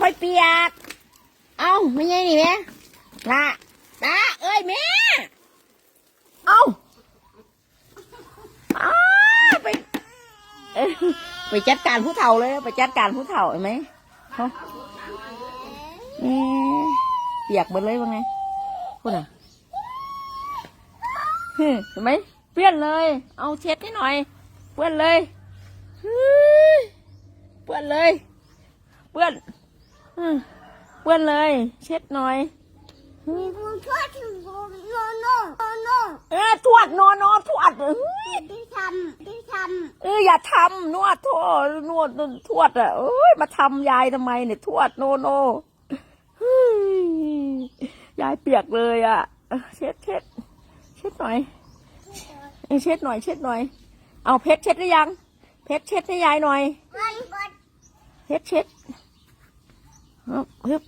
ค่อยเปียกเอาไม่ใช่นี่แม่ละเอ้ยแม่เอาไปไปจัดการผู้เฒ่าเลยไปจัดการผู้เฒ่าเห็นไหมเขาเปียกหมดเลยว่าไงพูดอ่ะเห็นไหมเปื้อนเลยเอาเช็ดให้หน่อยเปื้อนเลยเปื้อนเลยเปื้อนเลยเช็ดหน่อยทวดโนทวดอย่าทำนวดทวดอ่ะเอ้ยมาทำยายทำไมเนี่ยทวดโนยายเปียกเลยอ่ะเช็ดหน่อยเช็ดหน่อยเอาเพชรเช็ดหรือยังเพชรเช็ดให้ยายหน่อยเพชรเช็ดฮึบ